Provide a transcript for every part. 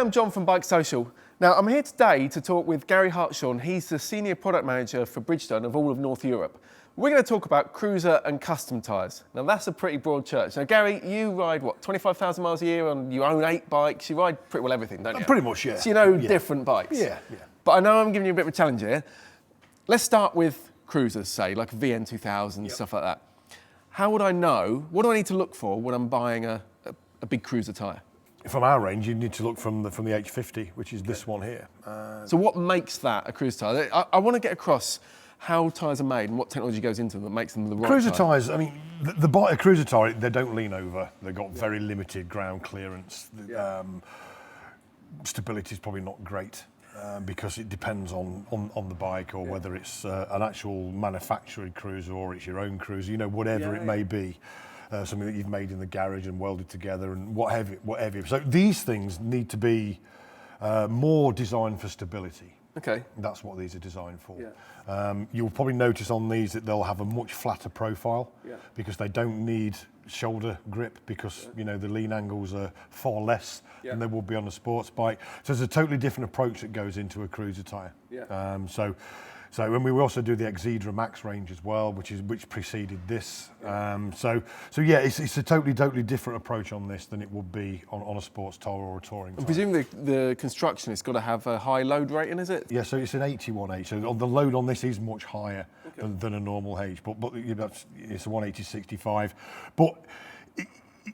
I'm John from Bike Social. Now, I'm here today to talk with Gary Hartshorn. He's the Senior Product Manager for Bridgestone of all of North Europe. We're going to talk about cruiser and custom tyres. Now, that's a pretty broad church. Now, Gary, you ride, what, 25,000 miles a year, and you own 8 bikes. You ride pretty well everything, don't you? Pretty much, yeah. So you know different bikes. Yeah. But I know I'm giving you a bit of a challenge here. Let's start with cruisers, say, like a VN2000, stuff like that. How would I know, what do I need to look for when I'm buying a big cruiser tyre? From our range, you need to look from the H50, which is this one here. So what makes that a cruiser tyre? I want to get across how tyres are made and what technology goes into them that makes them the right Cruiser tyre. tyres, I mean, a cruiser tyre, they don't lean over. They've got very limited ground clearance. Stability is probably not great because it depends on the bike or whether it's an actual manufactured cruiser or it's your own cruiser, you know, whatever it may be. Something that you've made in the garage and welded together and whatever. So these things need to be more designed for stability. Okay. That's what these are designed for. You'll probably notice on these that they'll have a much flatter profile because they don't need shoulder grip because you know the lean angles are far less than they would be on a sports bike. So there's a totally different approach that goes into a cruiser tyre. So and we also do the Exedra Max range as well, which preceded this. So yeah, it's a totally different approach on this than it would be on a sports tyre or a touring tyre. And presumably the construction, it's got to have a high load rating, is it? Yeah, so it's an 81H. So the load on this is much higher than a normal H, but it's a 180/65. But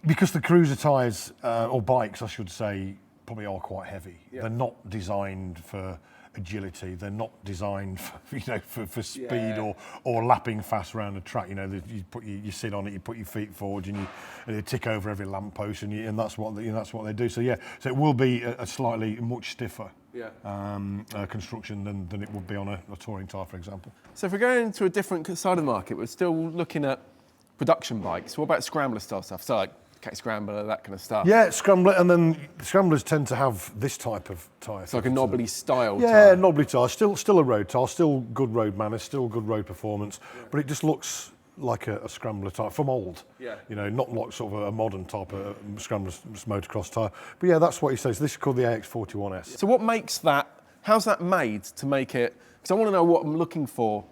because the cruiser tyres or bikes, I should say, probably are quite heavy. They're not designed for agility. They're not designed for speed or lapping fast around a track. You know, you sit on it, you put your feet forward, and you tick over every lamppost, and that's what they do. So so it will be a slightly much stiffer construction than it would be on a touring tyre, for example. So if we're going into a different side of the market, we're still looking at production bikes. What about scrambler style stuff? So like Scrambler, that kind of stuff. Yeah, Scrambler, and then Scramblers tend to have this type of tyre. It's like a knobbly style tyre. tyre. Knobbly tyre, still a road tyre, still good road manners, still good road performance, but it just looks like a Scrambler tyre from old. You know, not like sort of a modern type of Scrambler motocross tyre. But yeah, that's what he says. This is called the AX41S. So what makes that, how's that made to make it, because I want to know what I'm looking for.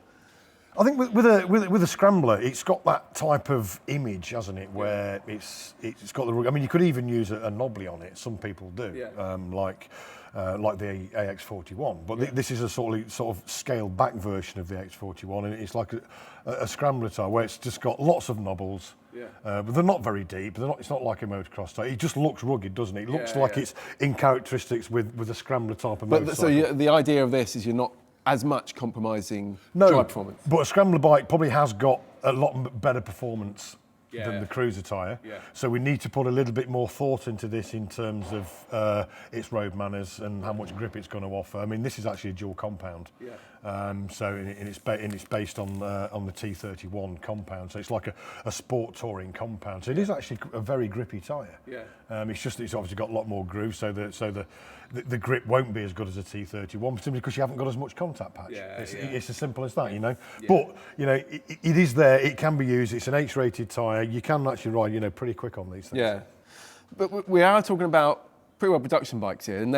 I think with a Scrambler, it's got that type of image, hasn't it? Where it's got the. I mean, you could even use a knobbly on it. Some people do, like the AX41. But this is a sort of scaled back version of the AX41, and it's like a Scrambler tyre where it's just got lots of knobbles. But they're not very deep. It's not like a motocross tyre. It just looks rugged, doesn't it? It looks like it's in characteristics with a Scrambler type of motorcycle. So the idea of this is you're not as much compromising drive performance. But a Scrambler bike probably has got a lot better performance than the cruiser tyre. So we need to put a little bit more thought into this in terms of its road manners and how much grip it's going to offer. I mean, this is actually a dual compound. So it's based on the T31 compound. So it's like a sport touring compound. So it is actually a very grippy tyre. It's just that it's obviously got a lot more groove, so the grip won't be as good as a T31 simply because you haven't got as much contact patch. It's as simple as that, you know. But you know, it is there. It can be used. It's an H-rated tyre. You can actually ride, you know, pretty quick on these things. But we are talking about pretty well production bikes here, and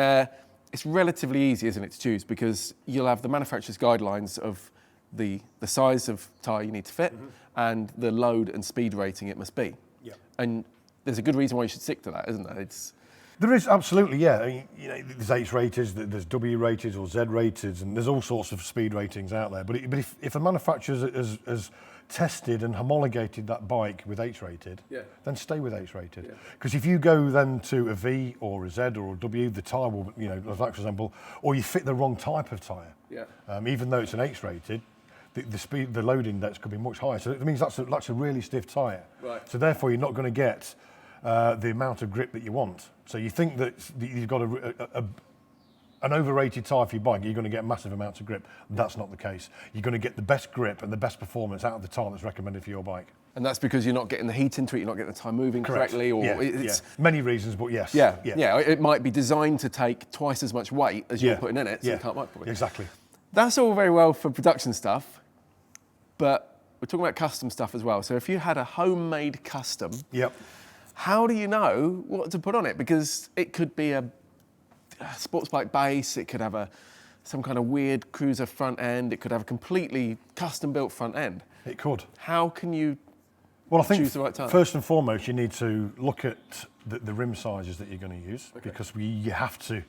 it's relatively easy, isn't it, to choose because you'll have the manufacturer's guidelines of the size of tyre you need to fit and the load and speed rating it must be. And there's a good reason why you should stick to that, isn't there? There is, absolutely, yeah. I mean, you know, there's H-rated, there's W-rated or Z-rated, and there's all sorts of speed ratings out there. But if a manufacturer has tested and homologated that bike with H-rated, then stay with H-rated. Because if you go then to a V or a Z or a W, the tyre will, you know, like for example, or you fit the wrong type of tyre. Even though it's an H-rated, the load index could be much higher. So it means that's a really stiff tyre. So therefore, you're not going to get the amount of grip that you want. So you think that you've got an overrated tyre for your bike, you're going to get massive amounts of grip. That's not the case. You're going to get the best grip and the best performance out of the tyre that's recommended for your bike. And that's because you're not getting the heat into it, you're not getting the tyre moving correctly, or it's many reasons, but yes. It might be designed to take twice as much weight as you're putting in it, so you can't work properly. Exactly. That's all very well for production stuff, but we're talking about custom stuff as well. So if you had a homemade custom, how do you know what to put on it? Because it could be a a sports bike base, it could have some kind of weird cruiser front end, it could have a completely custom built front end. It could. How can you Well, I think choose the right tyre? first and foremost, you need to look at the rim sizes that you're going to use, because you have to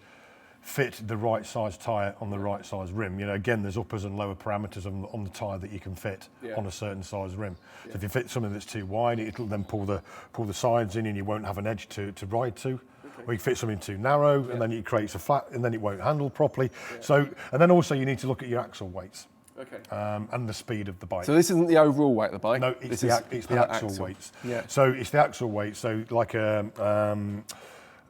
fit the right size tyre on the right size rim. You know, again, there's uppers and lower parameters on the tyre that you can fit on a certain size rim. So if you fit something that's too wide, it'll then pull the sides in, and you won't have an edge to ride to. Or you fit something too narrow, and then it creates a flat, and then it won't handle properly. So, and then also you need to look at your axle weights. And the speed of the bike. So this isn't the overall weight of the bike? No, it's the axle weights. Yeah. So it's the axle weight. So like a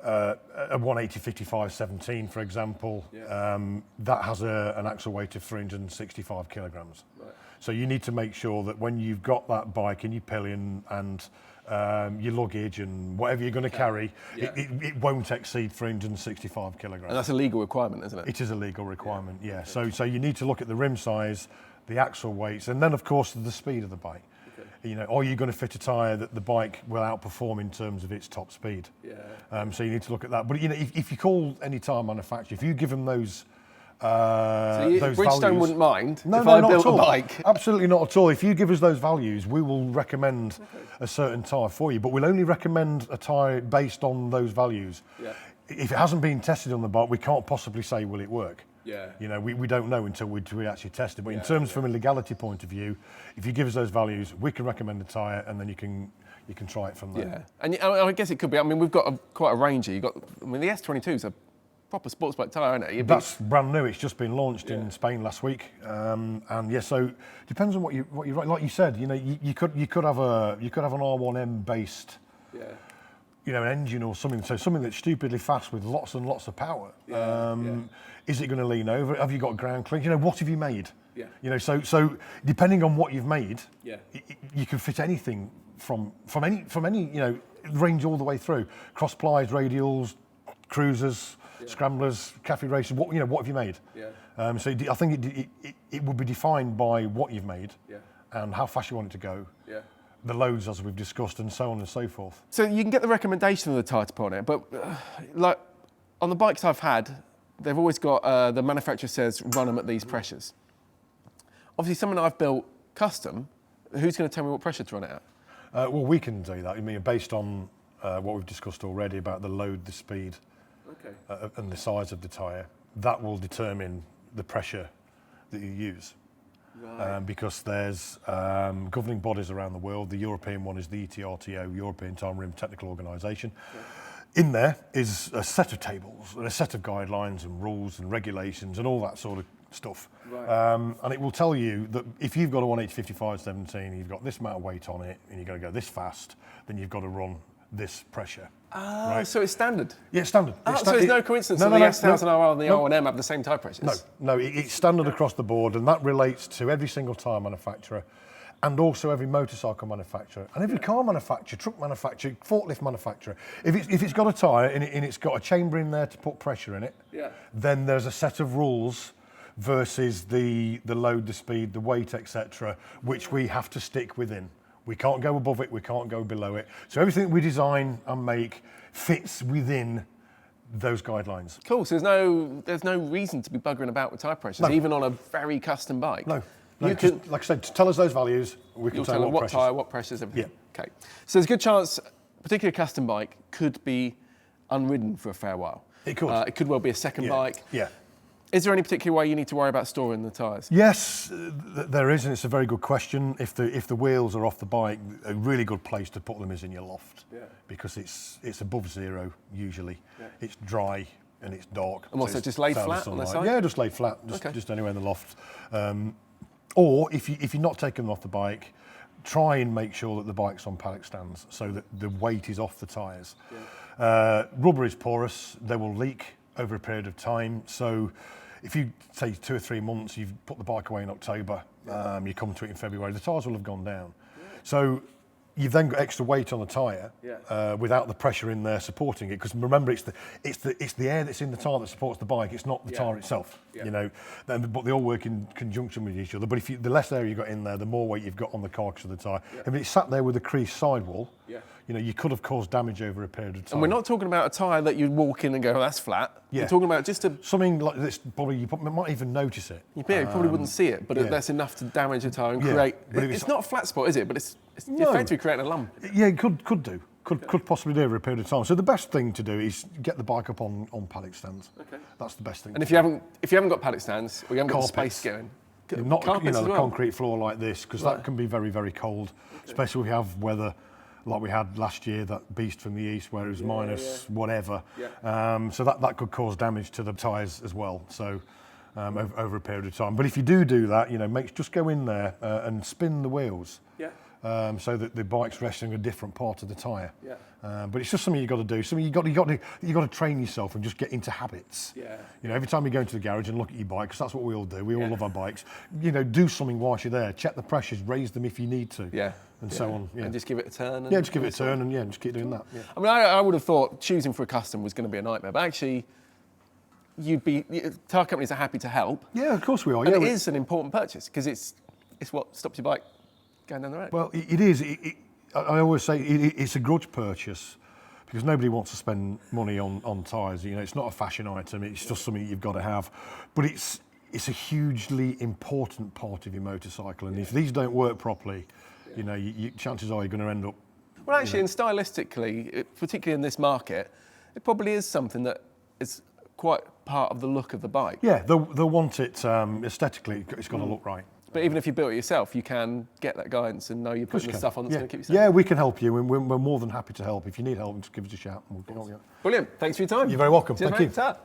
180/55/17, for example, that has an axle weight of 365 kilograms. Right. So you need to make sure that when you've got that bike in your pillion and your luggage and whatever you're going to carry, it won't exceed 365 kilograms. And that's a legal requirement, isn't it? It is a legal requirement, yeah. So you need to look at the rim size, the axle weights, and then of course the speed of the bike. You know, are you going to fit a tyre that the bike will outperform in terms of its top speed? So you need to look at that. But you know, if you call any tyre manufacturer, if you give them those Bridgestone values, wouldn't mind if not I at built a all. bike. Absolutely not at all. If you give us those values, we will recommend a certain tyre for you, but we'll only recommend a tyre based on those values. If it hasn't been tested on the bike, we can't possibly say, will it work? You know, we don't know until we actually test it. But in terms from a legality point of view, if you give us those values, we can recommend a tyre, and then you can try it from there. And I guess it could be. I mean, we've got quite a range here. The S22 is a proper sports bike tyre, isn't it? That's brand new. It's just been launched in Spain last week, and so depends on what you like you said. You know, you could have an R1M based. You know, an engine or something, so something that's stupidly fast with lots and lots of power. Is it going to lean over? Have you got ground clearance? You know, what have you made? You know, so depending on what you've made, you can fit anything from any you know, range all the way through. Cross plies, radials, cruisers, scramblers, cafe races. What have you made? So I think it would be defined by what you've made and how fast you want it to go. The loads, as we've discussed, and so on and so forth. So you can get the recommendation of the tyre to put on it, but like on the bikes I've had, they've always got the manufacturer says run them at these pressures. Obviously, something I've built custom, who's going to tell me what pressure to run it at? Well, we can do that. I mean, based on what we've discussed already about the load, the speed, and the size of the tyre, that will determine the pressure that you use. Because there's governing bodies around the world. The European one is the ETRTO, European Tyre and Rim Technical Organisation. In there is a set of tables and a set of guidelines and rules and regulations and all that sort of stuff. And it will tell you that if you've got a 180/55/17, you've got this amount of weight on it, and you're going to go this fast, then you've got to run this pressure. So it's standard? Yeah, it's standard. So there's no coincidence that the S1000RR and the R1M have the same tyre pressures? No, it's standard across the board, and that relates to every single tyre manufacturer, and also every motorcycle manufacturer, and every car manufacturer, truck manufacturer, forklift manufacturer. If it's got a tyre and it's got a chamber in there to put pressure in it, then there's a set of rules versus the load, the speed, the weight, etc., which we have to stick within. We can't go above it, we can't go below it. So everything we design and make fits within those guidelines. Cool, so there's no reason to be buggering about with tyre pressures, even on a very custom bike. No, like I said, tell us those values, we can tell you what tyre, what pressures, everything. Okay. So there's a good chance a particular custom bike could be unridden for a fair while. It could. It could well be a second bike. Is there any particular way you need to worry about storing the tyres? Yes, there is, and it's a very good question. If the wheels are off the bike, a really good place to put them is in your loft, because it's above zero usually. It's dry and it's dark. And also just lay flat on the side? Yeah, just lay flat, just anywhere in the loft. Or if you're not taking them off the bike, try and make sure that the bike's on paddock stands so that the weight is off the tyres. Rubber is porous; they will leak over a period of time. So if you say 2 or 3 months, you've put the bike away in October, you come to it in February, the tyres will have gone down. So you've then got extra weight on the tyre without the pressure in there supporting it. Because remember, it's the air that's in the tyre that supports the bike. It's not the tyre itself. You know, but they all work in conjunction with each other. But the less air you've got in there, the more weight you've got on the carcass of the tyre. If it's sat there with a creased sidewall, you know, you could have caused damage over a period of time. And we're not talking about a tyre that you'd walk in and go, oh, that's flat. Yeah. We're talking about just something like this. Probably you might even notice it. You probably wouldn't see it, but that's enough to damage a tyre and create. It's not a flat spot, is it? But it's effectively creating a lump. Yeah, it could do. Could possibly do over a period of time. So the best thing to do is get the bike up on paddock stands. Okay. That's the best thing. And if you haven't got paddock stands or you haven't got the space going, not carpets the as well. concrete floor like this, because that can be very, very cold, especially if we have weather like we had last year, that beast from the east where it was minus whatever. Yeah. So that could cause damage to the tyres as well. So over a period of time. But if you do that, you know, just go in there and spin the wheels. Yeah. So that the bike's resting a different part of the tyre. Yeah. But it's just something you've got to do. Something you got to train yourself and just get into habits. Yeah. You know, every time you go into the garage and look at your bike, because that's what we all do. We all love our bikes. You know, do something whilst you're there. Check the pressures, raise them if you need to. Yeah. And so on. Yeah. And just give it a turn. Just give it a turn and just keep doing that. Yeah. I mean, I would have thought choosing for a custom was going to be a nightmare, but actually, tyre companies are happy to help. Yeah, of course we are. And it is an important purchase because it's what stops your bike going down the road. Well, it is. I always say it's a grudge purchase because nobody wants to spend money on tyres. You know, it's not a fashion item. It's just something you've got to have. But it's a hugely important part of your motorcycle. And if these don't work properly, you know, chances are you're going to end up. Well, actually, and stylistically, particularly in this market, it probably is something that is quite part of the look of the bike. Yeah, they'll want it aesthetically. It's got to look right. But even if you built it yourself, you can get that guidance and know you're putting the stuff on that's going to keep you safe. Yeah, we can help you, and we're more than happy to help. If you need help, just give us a shout. And we'll help you. Brilliant. Thanks for your time. You're very welcome. Cheers, Thank you. Ta.